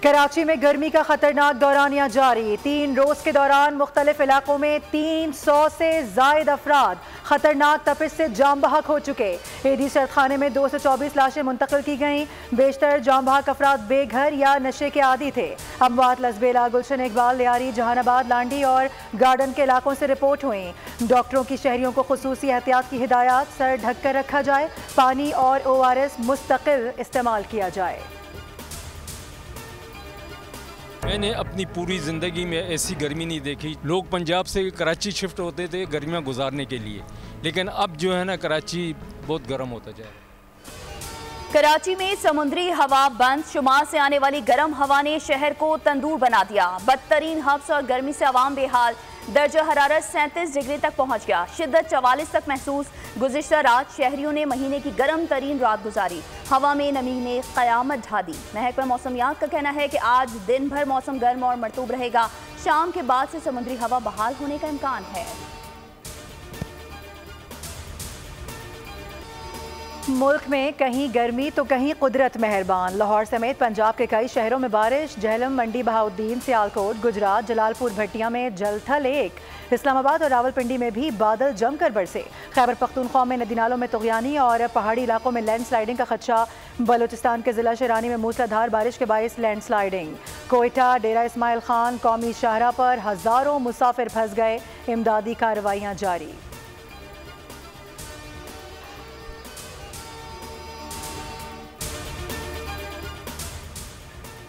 कराची में गर्मी का खतरनाक दौरानिया जारी। 3 रोज के दौरान मुख्तलिफ इलाकों में 300 से जायद अफराद खतरनाक तपिश से जाम बहक हो चुके। एडी सरखाने में 224 लाशें मुंतकिल की गईं। बेशतर जाम बहक अफराद बेघर या नशे के आदी थे। अमवात लसबेला, गुलशन इकबाल, लियारी, जहानाबाद, लांडी और गार्डन के इलाकों से रिपोर्ट हुई। डॉक्टरों की शहरियों को खुसूसी एहतियात की हिदायत, सर ढक कर रखा जाए, पानी और ORS मुस्तकिल इस्तेमाल किया जाए। मैंने अपनी पूरी ज़िंदगी में ऐसी गर्मी नहीं देखी। लोग पंजाब से कराची शिफ्ट होते थे गर्मियाँ गुजारने के लिए, लेकिन अब जो है ना कराची बहुत गर्म होता जा रहा है। कराची में समुद्री हवा बंद, शुमाल से आने वाली गर्म हवा ने शहर को तंदूर बना दिया। बदतरीन हब्स और गर्मी से आवाम बेहाल। दर्जा हरारत 37 डिग्री तक पहुंच गया। शिद्दत 44 तक महसूस। गुज़िश्ता रात शहरियों ने महीने की गर्म तरीन रात गुजारी। हवा में नमी ने क़यामत ढा दी। महकमा मौसमियात का कहना है कि आज दिन भर मौसम गर्म और मरतूब रहेगा। शाम के बाद से समुद्री हवा बहाल होने का इम्कान है। मुल्क में कहीं गर्मी तो कहीं कुदरत मेहरबान। लाहौर समेत पंजाब के कई शहरों में बारिश। झेलम, मंडी बहाउद्दीन, सियालकोट, गुजरात, जलालपुर, भट्टिया में जलथल 1। इस्लामाबाद और रावलपिंडी में भी बादल जमकर बरसे। खैबर पख्तूनख्वा में नदी नालों में तुगयानी और पहाड़ी इलाकों में लैंडस्लाइडिंग का खदशा। बलूचिस्तान के जिला शरानी में मूसलाधार बारिश के बायस लैंडस्लाइडिंग। कोयटा, डेरा इस्माइल खान कौमी शाहरा पर हज़ारों मुसाफिर फंस गए। इमदादी कार्रवाइयाँ जारी।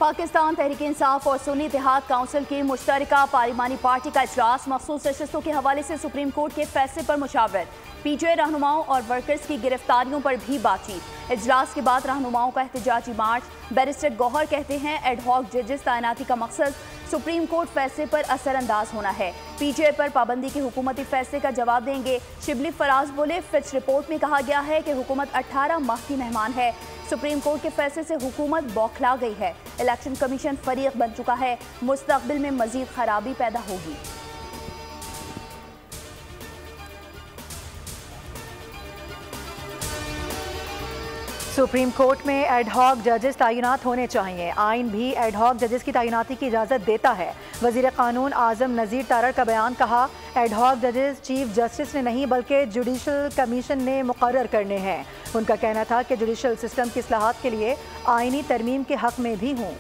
पाकिस्तान तहरीक इंसाफ और सुन्नी इत्तेहाद काउंसिल की मुश्तरका पार्लिमानी पार्टी का इजलास। मखसूस नशस्तों के हवाले से सुप्रीम कोर्ट के फैसले पर मुशावरत। PTI रहनुमाओं और वर्कर्स की गिरफ्तारियों पर भी बातचीत। इजलास के बाद रहनुमाओं का एहतजाजी मार्च। बैरिस्टर गौहर कहते हैं एडहॉक जजेस तैनाती का मकसद सुप्रीम कोर्ट फैसले पर असरअंदाज होना है। PTI पर पाबंदी के हुकूमती फैसले का जवाब देंगे। शिबली फराज बोले, फिच रिपोर्ट में कहा गया है कि हुकूमत 18 माह की मेहमान है। सुप्रीम कोर्ट के फैसले से हुकूमत बौखला गई है। इलेक्शन कमीशन फरीक बन चुका है। मुस्तकबिल में मजीद खराबी पैदा होगी। सुप्रीम कोर्ट में एडहॉक जजेस तैनात होने चाहिए। आइन भी एडहॉक जजेस की तैनाती की इजाज़त देता है। वज़ीर क़ानून आज़म नज़ीर तारड़ का बयान, कहा एडहॉक जजेस चीफ जस्टिस ने नहीं बल्कि जुडिशल कमीशन ने मुकर्रर करने हैं। उनका कहना था कि जुडिशल सिस्टम की इस्लाहात के लिए आइनी तरमीम के हक़ में भी हूँ।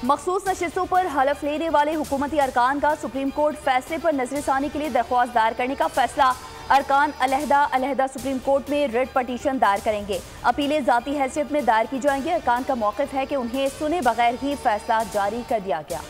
मखसूस नशिस्तों पर हलफ लेने वाले हुकूमती अरकान का सुप्रीम कोर्ट फैसले पर नजरसानी के लिए दरख्वास्त दायर करने का फैसला। अरकान अलहदा सुप्रीम कोर्ट में रिट पटिशन दायर करेंगे। अपीलें ज़ाती हैसियत में दायर की जाएंगी। अरकान का मौक़िफ़ है कि उन्हें सुने बगैर ही फैसला जारी कर दिया गया।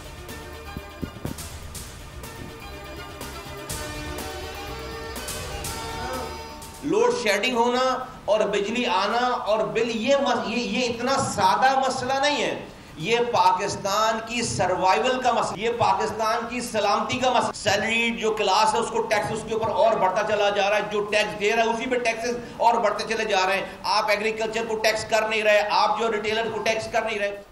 लोड शेडिंग होना और बिजली आना और बिल, ये इतना सादा मसला नहीं है। ये पाकिस्तान की सर्वाइवल का मसला, ये पाकिस्तान की सलामती का मसला। सैलरी जो क्लास है उसको टैक्स उसके ऊपर और बढ़ता चला जा रहा है। जो टैक्स दे रहा है उसी पे टैक्सेस और बढ़ते चले जा रहे हैं। आप एग्रीकल्चर को टैक्स कर नहीं रहे, आप जो रिटेलर को टैक्स कर नहीं रहे।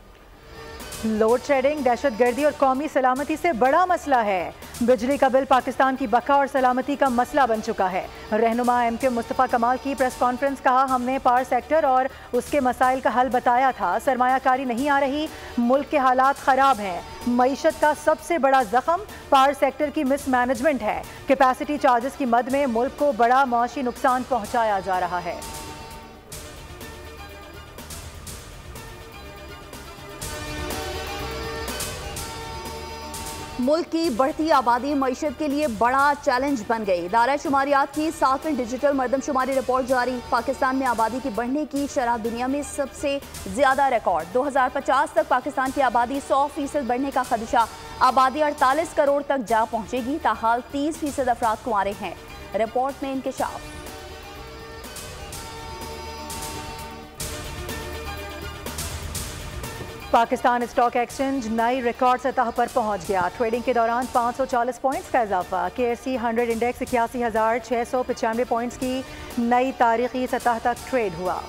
लोड शेडिंग दहशतगर्दी और कौमी सलामती से बड़ा मसला है। बिजली का बिल पाकिस्तान की बका और सलामती का मसला बन चुका है। रहनुमा MK मुस्तफ़ा कमाल की प्रेस कॉन्फ्रेंस, कहा हमने पावर सेक्टर और उसके मसाइल का हल बताया था। सरमायाकारी नहीं आ रही, मुल्क के हालात ख़राब हैं। मईशत का सबसे बड़ा जख्म पावर सेक्टर की मिसमैनेजमेंट है। कैपेसिटी चार्जेस की मद में मुल्क को बड़ा मआशी नुकसान पहुँचाया जा रहा है। मुल्क की बढ़ती आबादी मईशत के लिए बड़ा चैलेंज बन गई। दायरा शुमारियात की 7वीं डिजिटल मरदमशुमारी रिपोर्ट जारी। पाकिस्तान में आबादी की बढ़ने की शरह दुनिया में सबसे ज्यादा रिकॉर्ड। 2050 तक पाकिस्तान की आबादी 100% बढ़ने का खदशा। आबादी 48 करोड़ तक जा पहुंचेगी। ताहाल 30% अफराद कुंवारे हैं। रिपोर्ट में इंकशाफ। पाकिस्तान स्टॉक एक्सचेंज नई रिकॉर्ड सतह पर पहुंच गया। ट्रेडिंग के दौरान 540 पॉइंट्स का इजाफा। KSE 100 इंडेक्स 81,695 पॉइंट्स की नई तारीखी सतह तक ट्रेड हुआ।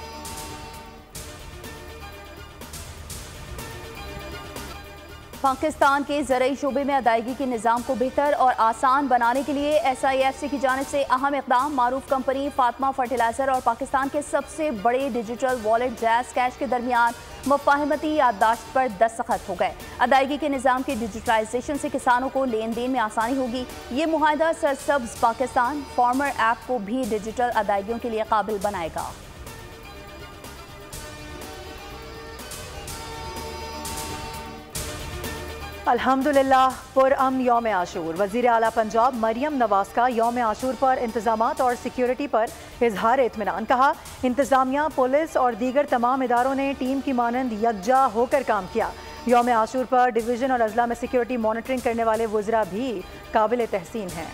पाकिस्तान के ज़रई शोबे में अदायगी के निज़ाम को बेहतर और आसान बनाने के लिए SIFC की जानिब से अहम इक़दाम। मारूफ कंपनी फातिमा फर्टिलाइज़र और पाकिस्तान के सबसे बड़े डिजिटल वॉलेट जैज़ कैश के दरमियान मुफ़ाहमती याददाश्त पर दस्तखत हो गए। अदायगी के निज़ाम के डिजिटलाइजेशन से किसानों को लेन देन में आसानी होगी। ये मुआहदा सरसब्ज़ पाकिस्तान फार्मर ऐप को भी डिजिटल अदायगियों के लिए काबिल बनाएगा। अल्हम्दुलिल्लाह पुरअमन यौम आशूर। वज़ीर आला पंजाब मरियम नवाज का यौम आशूर पर इंतजामात और सिक्योरिटी पर इजहार इत्मीनान। कहा, इंतजामिया, पुलिस और दीगर तमाम इदारों ने टीम की मानंद यकजा होकर काम किया। यौम आशूर पर डिवीज़न और अजला में सिक्योरिटी मॉनिटरिंग करने वाले वज़रा भी काबिल तहसीन हैं।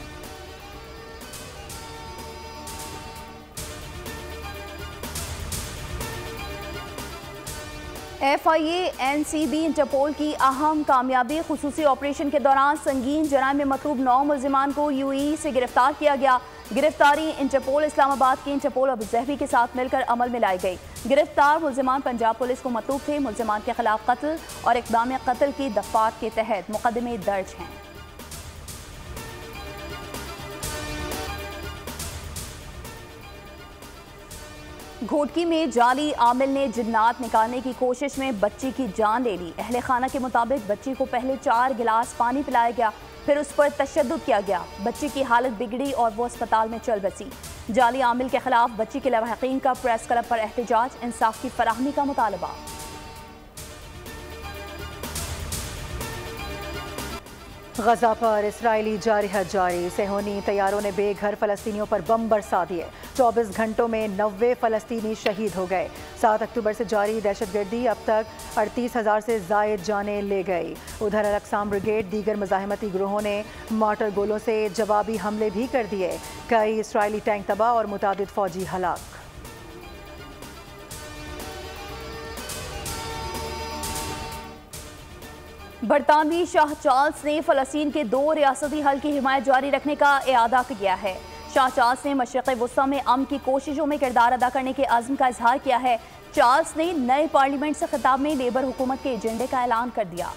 FIA NCB इंटरपोल की अहम कामयाबी। खुसूसी ऑपरेशन के दौरान संगीन जराइम में मतलूब 9 मुल्जिमान को UAE से गिरफ्तार किया गया। गिरफ्तारी इंटरपोल इस्लामाबाद के इंटरपोल अबूज़हबी के साथ मिलकर अमल में लाई गई। गिरफ्तार मुल्जिमान पंजाब पुलिस को मतलूब थे। मुल्जिमान के खिलाफ कत्ल और इक़दाम कत्ल की दफ़ात के तहत मुकदमे दर्ज हैं। घोटकी में जाली आमिल ने जिन्नात निकालने की कोशिश में बच्ची की जान ले ली। अहले खाना के मुताबिक बच्ची को पहले 4 गिलास पानी पिलाया गया, फिर उस पर तशद्दुद किया गया। बच्ची की हालत बिगड़ी और वो अस्पताल में चल बसी। जाली आमिल के खिलाफ बच्ची के लवाहिकीन का प्रेस क्लब पर एहतजाज। इंसाफ की फराहमी का मुतालबा। गजा पर इसराइली जारहत जारी। सेहोनी तैयारों ने बेघर फ़लस्तीनियों पर बम बरसा दिए। 24 घंटों में 90 फ़लस्तीनी शहीद हो गए। 7 अक्टूबर से जारी दहशतगर्दी अब तक 38,000 से ज़ायद जानें ले गई। उधर अल-अक़साम ब्रिगेड दीगर मुज़ाहिमती ग्रोहों ने मार्टर गोलों से जवाबी हमले भी कर दिए। कई इसराइली टैंक तबाह और मुतादिद फ़ौजी हलाक। बरतानवी शाह चार्ल्स ने फ़लस्तीन के 2 रियासती हल की हिमायत जारी रखने का इरादा किया है। शाह चार्ल्स ने मशरिक़ वुस्ता में अमन की कोशिशों में किरदार अदा करने के अज़्म का इजहार किया है। चार्ल्स ने नए पार्लियामेंट से खिताब में लेबर हुकूमत के एजेंडे का ऐलान कर दिया।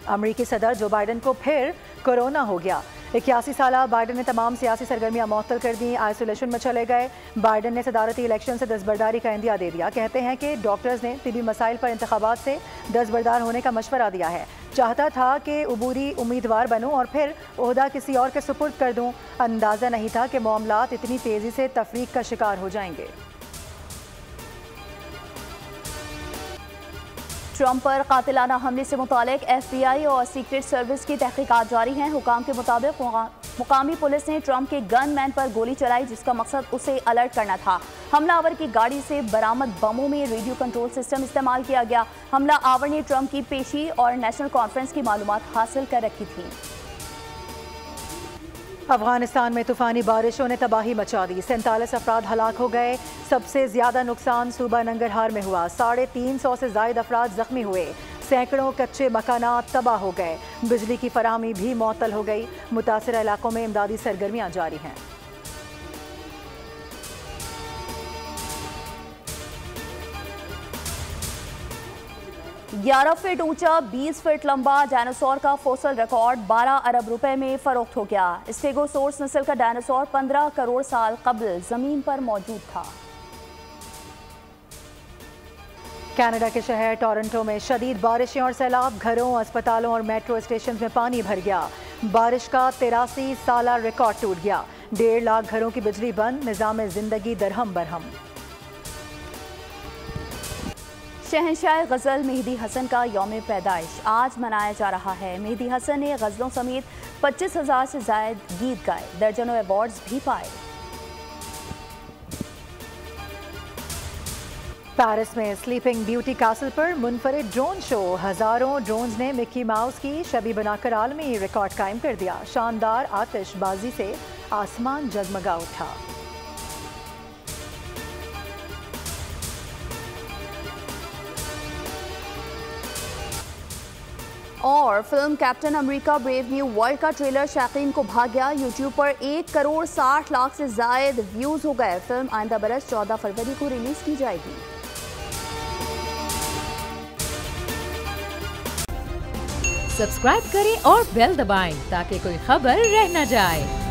अमरीकी सदर जो बाइडन को फिर कोरोना हो गया। 81 साल बाइडन ने तमाम सियासी सरगर्मियां मुअत्तल कर दी, आइसोलेशन में चले गए। बाइडन ने सदारती इलेक्शन से दस्तबरदारी का इंदिया दे दिया। कहते हैं कि डॉक्टर्स ने तिबी मसाइल पर इंतखाबात से दस्तबरदार होने का मशवरा दिया है। चाहता था कि अबूरी उम्मीदवार बनूं और फिर ओहदा किसी और के सुपुर्द कर दूं। अंदाज़ा नहीं था कि मामलात इतनी तेज़ी से तफरीक का शिकार हो जाएंगे। ट्रंप पर कातिलाना हमले से मुतालिक FBI और सीक्रेट सर्विस की तहकीकात जारी हैं। हुकाम के मुताबिक मुकामी पुलिस ने ट्रंप के गन मैन पर गोली चलाई, जिसका मकसद उसे अलर्ट करना था। हमलावर की गाड़ी से बरामद बमों में रेडियो कंट्रोल सिस्टम इस्तेमाल किया गया। हमला आवर ने ट्रंप की पेशी और नेशनल कॉन्फ्रेंस की मालूमात हासिल कर रखी थी। अफगानिस्तान में तूफानी बारिशों ने तबाही मचा दी। 47 अफराद हलाक हो गए। सबसे ज्यादा नुकसान सूबा नंगरहार में हुआ। 350 से जायद अफराद जख्मी हुए। सैकड़ों कच्चे मकानात तबाह हो गए। बिजली की फराहमी भी मुअत्तल हो गई। मुतासर इलाकों में इमदादी सरगर्मियां जारी हैं। ग्यारह फीट ऊंचा 20 फीट लंबा डायनासोर का फॉसिल रिकॉर्ड 12 अरब रुपए में फरोख्त हो गया। स्टेगोसोर्स नस्ल का डायनासोर 15 करोड़ साल कबल जमीन पर मौजूद था। कनाडा के शहर टोरंटो में शदीद बारिशें और सैलाब। घरों, अस्पतालों और मेट्रो स्टेशन में पानी भर गया। बारिश का 83 साला रिकॉर्ड टूट गया। 1.5 लाख घरों की बिजली बंद। निज़ाम जिंदगी दरहम बरहम। शहंशाह गज़ल मेहदी हसन का यौम पैदाइश आज मनाया जा रहा है। मेहदी हसन ने गज़लों समेत 25,000 से ज़ायद गीत गाए। दर्जनों अवार्ड्स भी पाए। पेरिस में स्लीपिंग ब्यूटी कासल पर मुनफरिद ड्रोन शो। हजारों ड्रोन्स ने मिकी माउस की शबी बनाकर आलमी रिकॉर्ड कायम कर दिया। शानदार आतिशबाजी से आसमान जगमगा उठा। और film captain America brave new world का ट्रेलर शायकीन को भाग गया। यूट्यूब पर 1,60,00,000 से जायद व्यूज हो गए। फिल्म आइंदा बरस 14 फरवरी को रिलीज की जाएगी। सब्सक्राइब करें और बेल दबाएं ताकि कोई खबर रह न जाए।